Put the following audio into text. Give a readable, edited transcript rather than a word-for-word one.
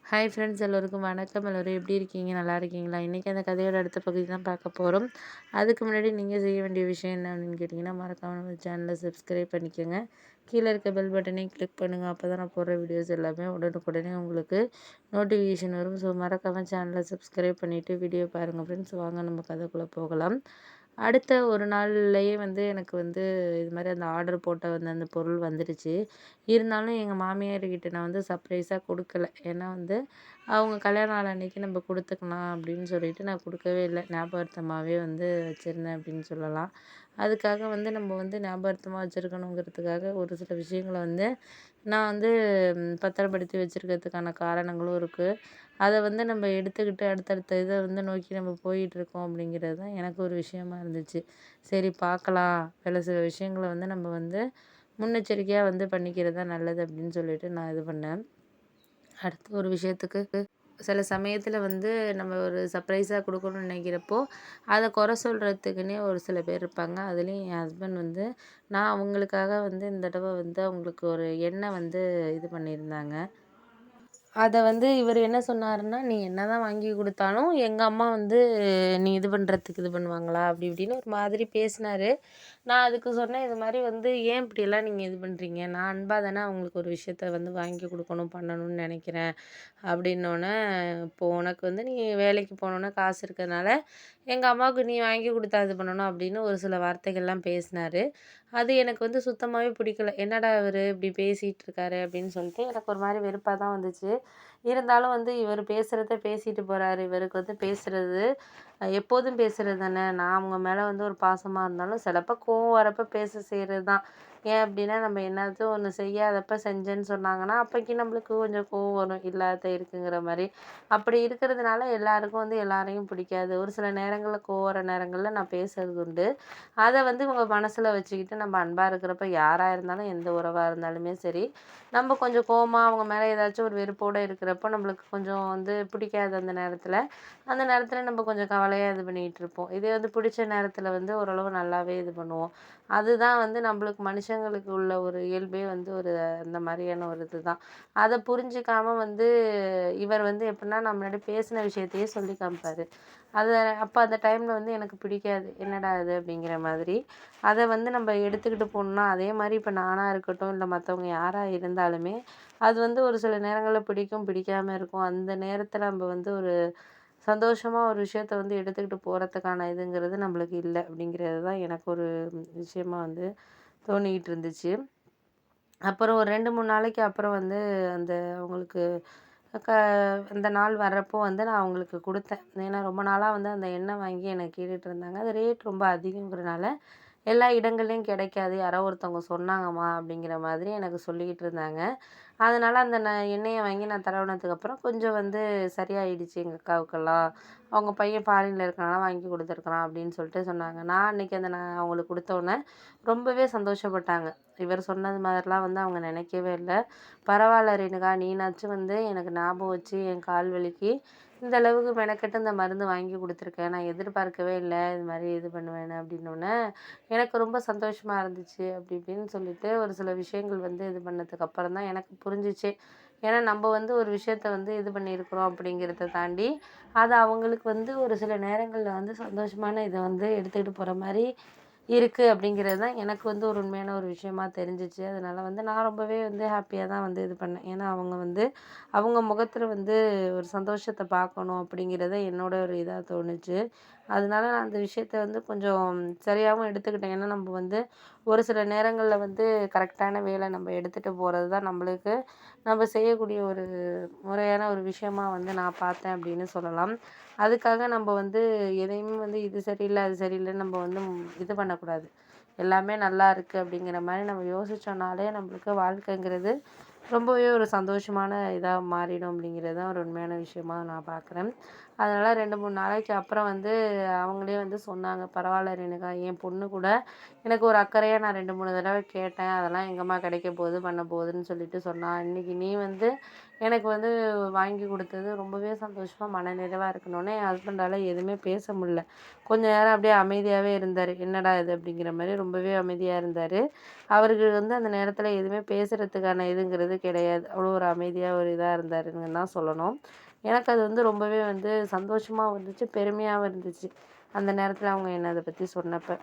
Hi friends, எல்லோருக்கும் வணக்கம். எல்லோரும் எப்படி இருக்கீங்க? நல்லா இருக்கீங்களா? இன்றைக்கி அந்த கதையோட அடுத்த பகுதி தான் பார்க்க போகிறோம். அதுக்கு முன்னாடி நீங்கள் செய்ய வேண்டிய விஷயம் என்ன அப்படின்னு கேட்டிங்கன்னா, மறக்காமல் நம்ம சேனலை சப்ஸ்கிரைப் பண்ணிக்கோங்க. கீழே இருக்க பெல் பட்டனையும் கிளிக் பண்ணுங்கள். அப்போ தான் நான் போடுற வீடியோஸ் எல்லாமே உடனுக்குடனே உங்களுக்கு நோட்டிஃபிகேஷன் வரும். ஸோ மறக்காமல் சேனலை சப்ஸ்கிரைப் பண்ணிவிட்டு வீடியோ பாருங்கள் ஃப்ரெண்ட்ஸ். வாங்க நம்ம கதைக்குள்ளே போகலாம். அடுத்த ஒரு நாள்லேயே எனக்கு இது மாதிரி அந்த ஆர்டர் போட்ட அந்த பொருள் வந்துடுச்சு. இருந்தாலும் எங்கள் மாமியார்கிட்ட நான் சர்ப்ரைஸாக கொடுக்கல. ஏன்னா அவங்க கல்யாண நாள் அன்னைக்கு நம்ம கொடுத்துக்கலாம் அப்படின்னு சொல்லிட்டு நான் கொடுக்கவே இல்லை. ஞாபகார்த்தமாகவே வச்சுருந்தேன் அப்படின்னு சொல்லலாம். அதுக்காக நம்ம ஞாபகார்த்தமாக வச்சுருக்கணுங்கிறதுக்காக ஒரு சில விஷயங்களை நான் பத்திரப்படுத்தி வச்சுருக்கிறதுக்கான காரணங்களும் இருக்குது. அதை நம்ம எடுத்துக்கிட்டு அடுத்தடுத்த இதை நோக்கி நம்ம போயிட்டுருக்கோம் அப்படிங்கிறது தான் எனக்கு ஒரு விஷயமா இருந்துச்சு. சரி பார்க்கலாம், சில விஷயங்களை நம்ம முன்னெச்சரிக்கையாக பண்ணிக்கிறது தான் நல்லது அப்படின்னு சொல்லிட்டு நான் இது பண்ணேன். அடுத்த ஒரு விஷயத்துக்கு சில சமயத்தில் நம்ம ஒரு சர்ப்ரைஸாக கொடுக்கணும்னு நினைக்கிறப்போ அதை குறை சொல்கிறதுக்குன்னே ஒரு சில பேர் இருப்பாங்க. அதுலேயும் என் ஹஸ்பண்ட் நான் அவங்களுக்காக இந்த தடவை அவங்களுக்கு ஒரு எண்ணெய் இது பண்ணியிருந்தாங்க. அதை இவர் என்ன சொன்னாருன்னா, "நீ என்னதான் வாங்கி குடுத்தாலும், எங்க அம்மா நீ இது பண்றதுக்கு இது பண்ணுவாங்களா?" அப்படி இப்படின்னு ஒரு மாதிரி பேசினாரு. நான் அதுக்கு சொன்னேன், "இது மாரி ஏன் இப்படியெல்லாம் நீங்க இது பண்றீங்க? நான் அன்பா தானே அவங்களுக்கு ஒரு விஷயத்த வாங்கி குடுக்கணும், பண்ணணும்னு நெனைக்கிறேன்." அப்படின்னோனே, "இப்போ உனக்கு நீ வேலைக்கு போனோனே காசு இருக்கறனால, எங்க அம்மாவுக்கு நீ வாங்கி குடுத்தா இது பண்ணணும்." அப்படின்னு ஒரு சில வார்த்தைகள்லாம் பேசினாரு. அது எனக்கு சுத்தமாவே பிடிக்கல. "என்னடா இவரு இப்படி பேசிட்டு இருக்காரு?" அப்படின்னு சொல்லிட்டு எனக்கு ஒரு மாரி வெறுப்பா தான் வந்துச்சு. இருந்தாலும் இவரு பேசுறத பேசிட்டு போறாரு. இவருக்கு பேசுறது எப்போதும் பேசுறது தானே. நான் அவங்க மேல ஒரு பாசமா இருந்தாலும் சிலப்போ கோவம் வரப்ப பேச செய்றது தான். ஏன் அப்படின்னா, நம்ம என்னாச்சும் ஒண்ணு செய்யாதப்ப செஞ்சேன்னு சொன்னாங்கன்னா, அப்பைக்கு நம்மளுக்கு கொஞ்சம் கோவம் வரும். இல்லாத இருக்குங்கிற மாரி. அப்படி இருக்கிறதுனால எல்லாருக்கும் எல்லாரையும் பிடிக்காது. ஒரு சில நேரங்கள்ல கோவம் வர நேரங்கள்ல நான் பேசுறது உண்டு. அத இவங்க மனசுல வச்சுக்கிட்டு நம்ம அன்பா இருக்கிறப்ப யாரா இருந்தாலும், எந்த உறவா இருந்தாலுமே சரி, நம்ம கொஞ்சம் கோவமா அவங்க மேல ஏதாச்சும் ஒரு வெறுப்போட இருக்கிறப்போ நம்மளுக்கு கொஞ்சம் பிடிக்காது அந்த நேரத்துல. அந்த நேரத்துல நம்ம கொஞ்சம் கவலையா இது பண்ணிட்டு இருப்போம். இதே பிடிச்ச நேரத்துல ஓரளவு நல்லாவே இது பண்ணுவோம். அதுதான் நம்மளுக்கு மனுஷங்களுக்கு உள்ள ஒரு இயல்பே ஒரு அந்த மாரியான ஒரு இதுதான். அத புரிஞ்சுக்காம இவர் எப்படின்னா, நான் முன்னாடி பேசின விஷயத்தையே சொல்லி காமிப்பாரு. அத அப்ப அந்த டைம்ல எனக்கு பிடிக்காது. "என்னடா இது?" அப்படிங்கிற மாதிரி. அத நம்ம எடுத்துக்கிட்டு போணும்னா, அதே மாரி இப்ப நானா இருக்கட்டும், இல்ல மத்தவங்க யாரா இருந்தாலுமே, அது ஒரு சில நேரங்கள்ல பிடிக்கும், பிடிக்காம இருக்கும். அந்த நேரத்துல நம்ம ஒரு சந்தோஷமா ஒரு விஷயத்த எடுத்துக்கிட்டு போறதுக்கான இதுங்கிறது நம்மளுக்கு இல்ல. அப்படிங்கிறது தான் எனக்கு ஒரு விஷயமா தோணிக்கிட்டு இருந்துச்சு. அப்புறம் ஒரு 2, 3 நாளைக்கு அப்புறம் அந்த அவங்களுக்கு க அந்த நாள் வர்றப்போ நான் அவங்களுக்கு குடுத்தேன். ஏன்னா ரொம்ப நாளா அந்த எண்ணெய் வாங்கி எனக்கு கேட்டுட்டு இருந்தாங்க. அது ரேட் ரொம்ப அதிகங்கிறனால, எல்லா இடங்கள்லயும் கிடைக்காது. யாரோ ஒருத்தவங்க சொன்னாங்கம்மா அப்படிங்கிற மாதிரி எனக்கு சொல்லிக்கிட்டு இருந்தாங்க. அதனால அந்த எண்ணெய வாங்கி நான் தடவுனதுக்கப்புறம் கொஞ்சம் சரியாயிடுச்சு எங்க அக்காவுக்கெல்லாம். அவங்க பையன் ஃபாரின்ல இருக்கனால வாங்கி குடுத்துருக்கான் அப்படின்னு சொல்லிட்டு சொன்னாங்க. நான் அன்னைக்கு நான் அவங்களுக்கு குடுத்தோனே ரொம்பவே சந்தோஷப்பட்டாங்க. இவர் சொன்னது மாதிரிலாம் அவங்க நினைக்கவே இல்ல. "பரவால்ல ரேணுகா, நீனாச்சும் எனக்கு ஞாபகம் வச்சு என் கால் வலிக்கு இந்த அளவுக்கு மெனக்கெட்டு இந்த மருந்து வாங்கி குடுத்துருக்க. நான் எதிர்பார்க்கவே இல்ல. இது மாரி இது பண்ணுவேன்னு." அப்படின்னோனே, எனக்கு ரொம்ப சந்தோஷமா இருந்துச்சு. அப்படி இப்படின்னு சொல்லிட்டு ஒரு சில விஷயங்கள் இது பண்ணதுக்கு அப்புறம் தான் எனக்கு புரிஞ்சுச்சே. ஏன்னா நம்ம ஒரு விஷயத்த இது பண்ணியிருக்கிறோம் அப்படிங்கிறத தாண்டி, அது அவங்களுக்கு ஒரு சில நேரங்கள்ல சந்தோஷமான இத எடுத்துக்கிட்டு போற மாரி இருக்கு அப்படிங்கிறது தான் எனக்கு ஒரு உண்மையான ஒரு விஷயமா தெரிஞ்சுச்சு. அதனால நான் ரொம்பவே ஹேப்பியா தான் இது பண்ணேன். ஏன்னா அவங்க அவங்க முகத்துல ஒரு சந்தோஷத்த பார்க்கணும் அப்படிங்கிறத என்னோட ஒரு இதா தோணுச்சு. அதனால நான் அந்த விஷயத்த கொஞ்சம் சரியாவும் எடுத்துக்கிட்டேன். ஏன்னா நம்ம ஒரு சில நேரங்கள்ல கரெக்டான வேலை நம்ம எடுத்துட்டு போறது தான் நம்மளுக்கு நம்ம செய்யக்கூடிய ஒரு முறையான ஒரு விஷயமா நான் பார்த்தேன் அப்படின்னு சொல்லலாம். அதுக்காக நம்ம எதையுமே இது சரியில்ல, அது சரியில்லன்னு நம்ம இது பண்ணக்கூடாது. எல்லாமே நல்லா இருக்கு அப்படிங்கிற மாரி நம்ம யோசிச்சோம்னாலே நம்மளுக்கு வாழ்க்கைங்கிறது ரொம்பவே ஒரு சந்தோஷமான இதா மாறிடும் அப்படிங்கிறது தான் ஒரு உண்மையான விஷயமா நான் பார்க்குறேன். அதனால 2, 3 நாளைக்கு அப்புறம் அவங்களே சொன்னாங்க, "பரவால்ல ரேணுகா, என் பொண்ணு கூட எனக்கு ஒரு அக்கறையா நான் 2, 3 தடவ கேட்டேன். அதெல்லாம் எங்கம்மா கிடைக்க போகுது, பண்ண போகுதுன்னு சொல்லிட்டு சொன்னா. இன்னைக்கு நீ எனக்கு வந்து வாங்கி கொடுத்தது ரொம்பவே சந்தோஷமாக மனநிறைவாக இருக்கணுன்னே என் ஹஸ்பண்டால் எதுவுமே பேச முடியல. கொஞ்ச நேரம் அப்படியே அமைதியாகவே இருந்தார். என்னடா இது அப்படிங்கிற மாதிரி ரொம்பவே அமைதியாக இருந்தார். அவருக்கு வந்து அந்த நேரத்தில் எதுவுமே பேசுகிறதுக்கான இதுங்கிறது கிடையாது. அவ்வளோ ஒரு அமைதியாக ஒரு இதாக இருந்தாருன்னு தான் சொல்லணும். எனக்கு அது வந்து ரொம்பவே வந்து சந்தோஷமாகவும் இருந்துச்சு, பெருமையாகவும் இருந்துச்சு. அந்த நேரத்தில் அவங்க என்ன அதை பற்றி சொன்னப்போ.